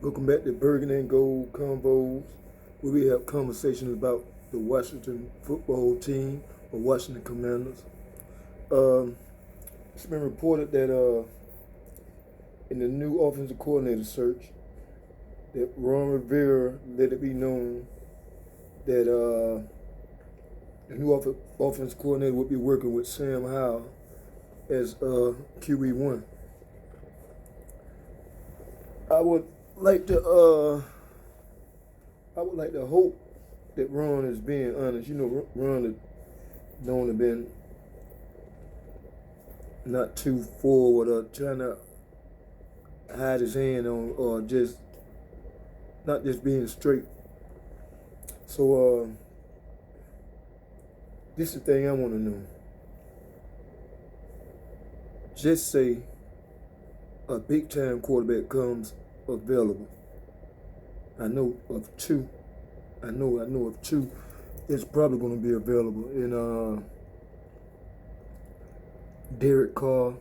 Welcome back to Burgundy and Gold Convos, where we have conversations about the Washington football team or Washington Commanders. Um, it's been reported that in the new offensive coordinator search, that Ron Rivera let it be known that the new offensive coordinator would be working with Sam Howell as QB1. I would like to hope that Ron is being honest. You know, Ron has known to been not too forward or trying to hide his hand on or just not just being straight. So this is the thing I want to know. Just say a big time quarterback comes available. I know of two. I know of two that's probably going to be available in Derek Carr,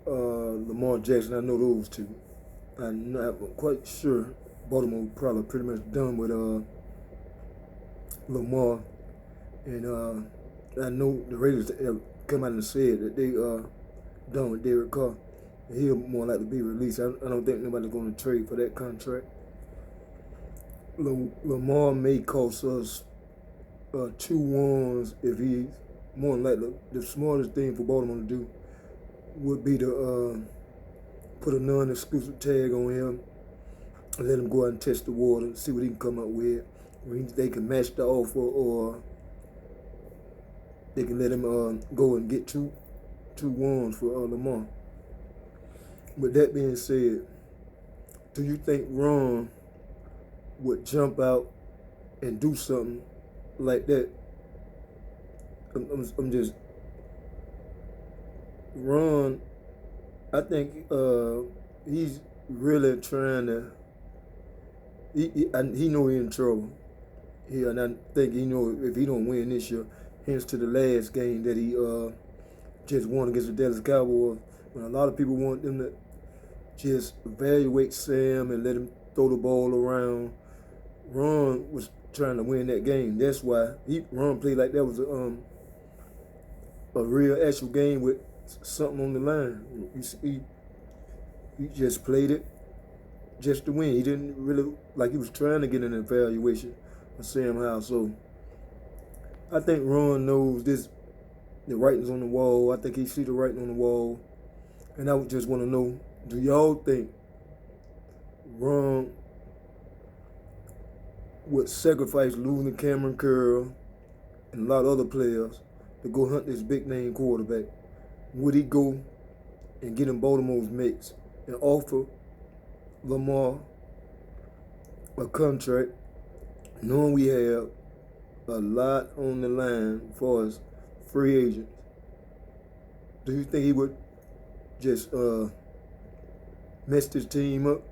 Lamar Jackson. I know those two. I'm not quite sure. Baltimore probably pretty much done with Lamar, and I know the Raiders have come out and said that they done with Derek Carr. He'll more likely be released. I don't think nobody's going to trade for that contract. Lamar may cost us 2 ones if he's more than likely. The smartest thing for Baltimore to do would be to put a non-exclusive tag on him and let him go out and test the water and see what he can come up with. They can match the offer, or they can let him go and get two ones for Lamar. With that being said, do you think Ron would jump out and do something like that? I'm just Ron. I think he's really trying to. He know he's in trouble here, and I think he know if he don't win this year, hence to the last game that he just won against the Dallas Cowboys. When a lot of people want them to just evaluate Sam and let him throw the ball around, Ron was trying to win that game. That's why Ron played like that was a real actual game with something on the line. He just played it just to win. He didn't really like he was trying to get an evaluation of Sam Howell. So I think Ron knows this. The writing's on the wall. I think he see the writing on the wall, and I would just want to know: do y'all think Ron would sacrifice losing Cameron Carr and a lot of other players to go hunt this big name quarterback? Would he go and get in Baltimore's mix and offer Lamar a contract, knowing we have a lot on the line for us free agents? Do you think he would just mess his team up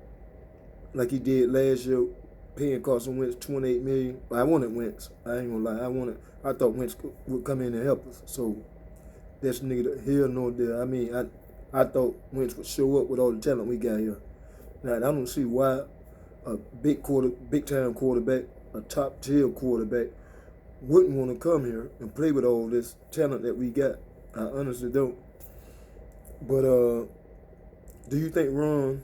like he did last year, paying Carson Wentz $28 million? I wanted Wentz. I ain't gonna lie. I thought Wentz would come in and help us. So that's neither here nor there. I mean, I thought Wentz would show up with all the talent we got here. Now I don't see why a big time quarterback, a top tier quarterback, wouldn't want to come here and play with all this talent that we got. I honestly don't. But do you think Ron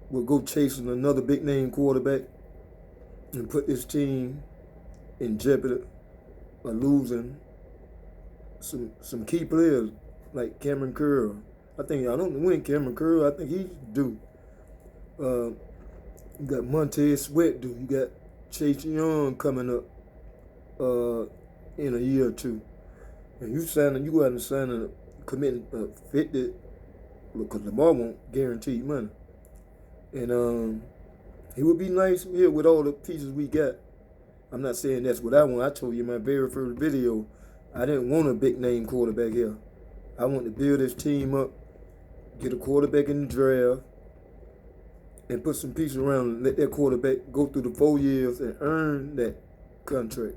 will go chasing another big name quarterback and put this team in jeopardy of losing some key players like Cameron Carr? I think I don't win Cameron Carr. I think he's due. You got Montez Sweat due. You got Chase Young coming up in a year or two. And you go out and sign a commitment 50, because Lamar won't guarantee money. And it would be nice here with all the pieces we got. I'm not saying that's what I want. I told you in my very first video, I didn't want a big name quarterback here. I want to build this team up, get a quarterback in the draft, and put some pieces around and let that quarterback go through the 4 years and earn that contract.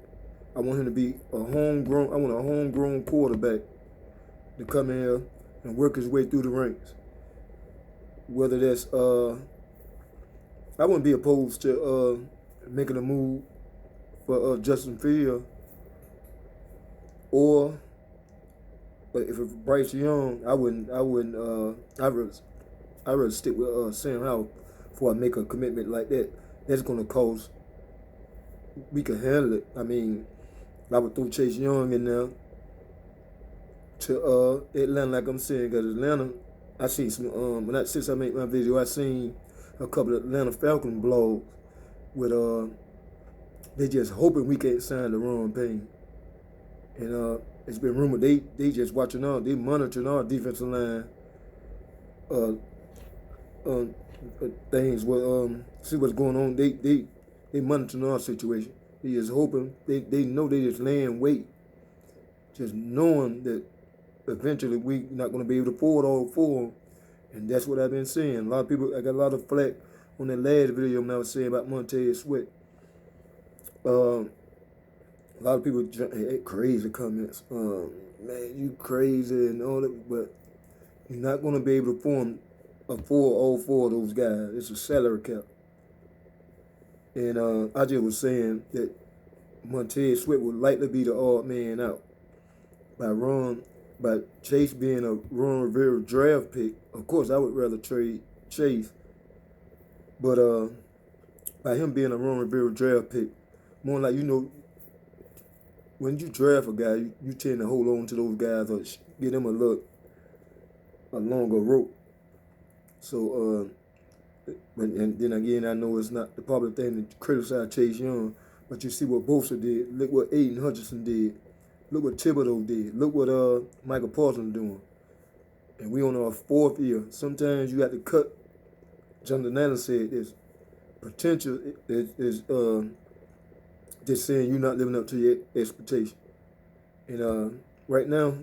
I want him to be I want a homegrown quarterback to come in here and work his way through the ranks. Whether that's I wouldn't be opposed to making a move for Justin Field, or but if it's Bryce Young, I wouldn't. I rather stick with Sam Howell before I make a commitment like that. That's gonna cost. We can handle it. I mean, I would throw Chase Young in there to Atlanta, like I'm saying, because Atlanta, I seen some since I made my video, I seen a couple of Atlanta Falcon blogs with they just hoping we can't sign the wrong Payne. And it's been rumored they just watching they monitoring our defensive line uh, uh, things. See what's going on. They monitoring our situation. They just hoping they know they just laying wait, just knowing that eventually we not going to be able to afford all four. And that's what I've been saying. A lot of people, I got a lot of flack on that last video when I was saying about Montez Sweat. A lot of people had crazy comments. Man, you crazy and all that, but you're not going to be able to afford all four of those guys. It's a salary cap. And I just was saying that Montez Sweat would likely be the odd man out by Chase being a Ron Rivera draft pick. Of course, I would rather trade Chase, but by him being a Ron Rivera draft pick, more like, when you draft a guy, you tend to hold on to those guys or give them a longer rope. So, and then again, I know it's not the popular thing to criticize Chase Young, but you see what Bosa did. Look what Aiden Hutchinson did. Look what Thibodeau did. Look what Michael Parsons doing. And we on our fourth year. Sometimes you got to cut. Jonathan Allen said this. Potential is just saying you're not living up to your expectation. And right now,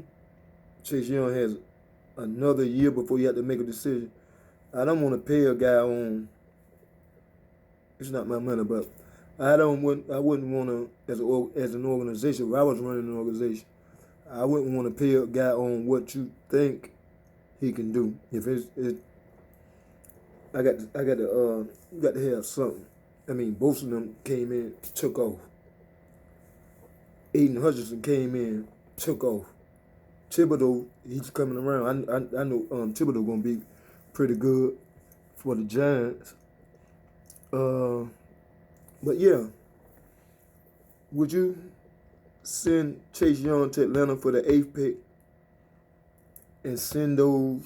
Chase Young has another year before you have to make a decision. I don't want to pay a guy on. It's not my money, but I wouldn't want to, as an organization. If I was running an organization, I wouldn't want to pay a guy on what you think he can do. If I got to you got to have something. I mean, both of them came in, took off. Aiden Hutchinson came in, took off. Thibodeau, he's coming around. I know Thibodeau gonna be pretty good for the Giants. But yeah, would you send Chase Young to Atlanta for the 8th pick and send our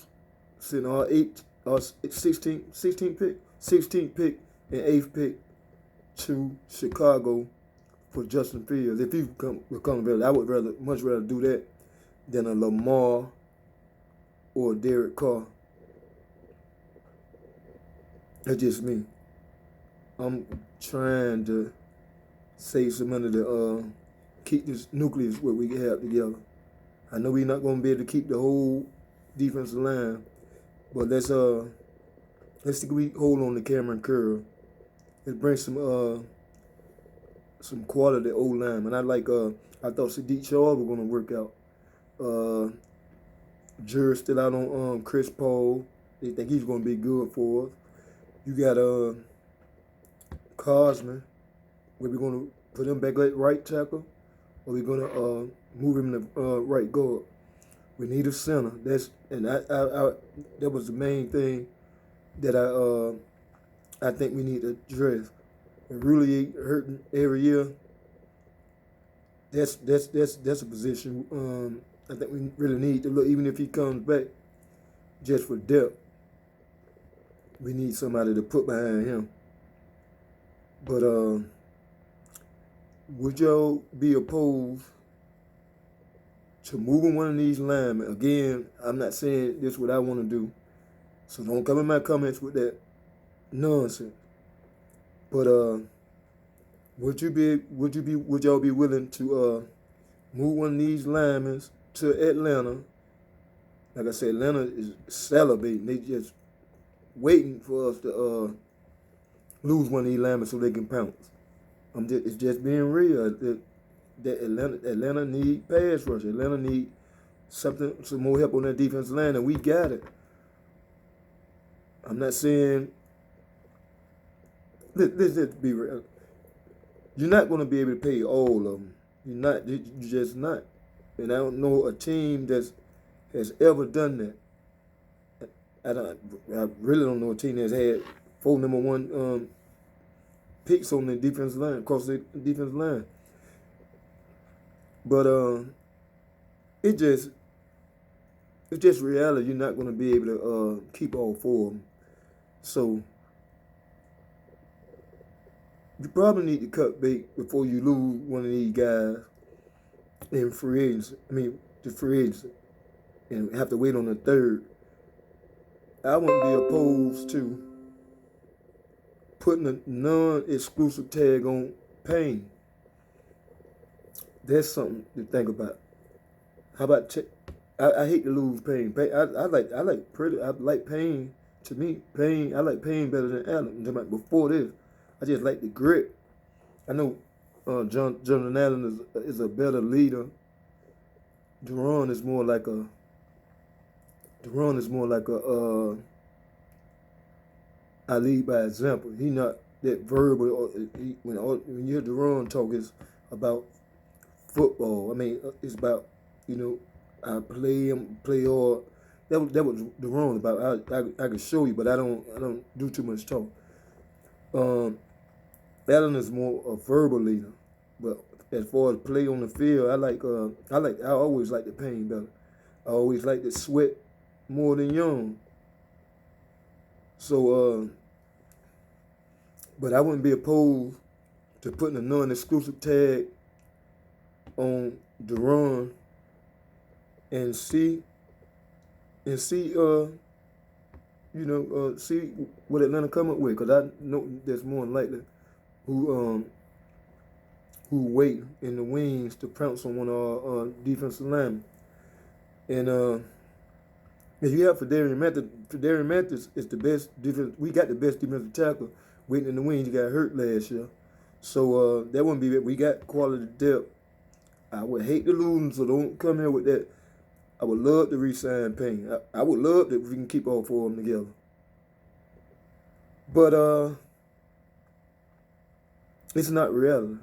16th pick and 8th pick to Chicago for Justin Fields? If he become available, I would much rather do that than a Lamar or a Derek Carr. That's just me. I'm trying to save some money to keep this nucleus what we have together. I know we're not going to be able to keep the whole defensive line, but let's see if we hold on to Cameron Carr. Let's bring some quality old linemen. I thought Sadiq Shaw was going to work out. Jury's still out on Chris Paul. They think he's going to be good for us. You got Cosman. Where we going to put him back at right tackle, or we going to move him to right guard? We need a center. That was the main thing that I think we need to address. It really hurting every year. That's a position I think we really need to look. Even if he comes back, just for depth, we need somebody to put behind him. But would y'all be opposed to moving one of these linemen? Again, I'm not saying this is what I want to do, so don't come in my comments with that nonsense. But would y'all be willing to move one of these linemen to Atlanta? Like I said, Atlanta is salivating. They just waiting for us to lose one of these linemen so they can pounce. It's just being real. That Atlanta need pass rush. Atlanta need some more help on that defensive line, and we got it. I'm not saying let's just be real. You're not going to be able to pay all of them. You're not. You're just not. And I don't know a team that's has ever done that. I don't. I really don't know a team that's had four number one picks on the defensive line across the defensive line. But it just it's just reality. You're not going to be able to keep all four of them. So you probably need to cut bait before you lose one of these guys in free agency. I mean, the free agency, and have to wait on the third. I wouldn't be opposed to putting a non-exclusive tag on Payne. That's something to think about. How about I hate to lose Payne. I like Payne. To me, Payne, I like Payne better than Allen. Before this, I just like the grit. I know Jonathan Allen is a better leader. Duron is more like a I lead by example. He not that verbal. When you hear Duron talk, it's about football. I mean, it's about I play hard. That was Duron about. I can show you, but I don't do too much talk. Allen is more a verbal leader, but as far as play on the field, I always like the Payne better. I always like the Sweat more than Young. So, but I wouldn't be opposed to putting a non-exclusive tag on Duron and see see what Atlanta come up with, because I know there's more than likely who wait in the wings to pounce on one of our defensive linemen. And if you have Fedarian Mathis is the best defense. We got the best defensive tackle waiting in the wings. He got hurt last year, so that wouldn't be it. We got quality depth. I would hate to lose him, so don't come here with that. I would love to re-sign Payne. I would love that if we can keep all four of them together. But it's not reality.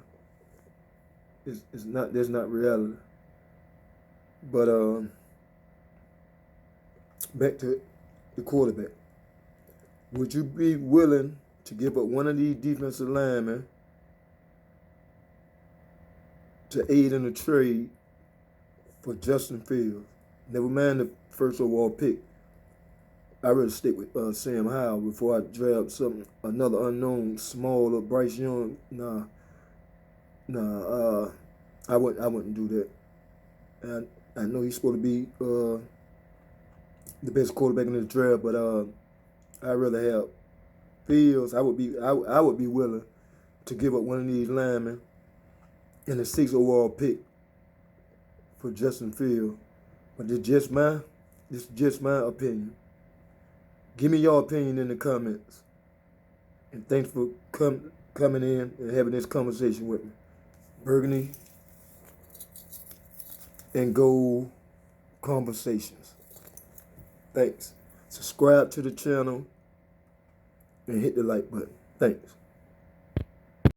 It's not. That's not reality. But back to the quarterback. Would you be willing to give up one of these defensive linemen to aid in a trade for Justin Fields? Never mind the first overall pick. I'd rather stick with Sam Howell before I draft another unknown, smaller Bryce Young. Nah. I wouldn't do that. And I know he's supposed to be the best quarterback in the draft, but I'd rather have Fields. I would be willing to give up one of these linemen in the 6th overall pick for Justin Fields. But this is just my opinion. Give me your opinion in the comments. And thanks for coming in and having this conversation with me. Burgundy and Gold Conversations. Thanks. Subscribe to the channel and hit the like button. Thanks.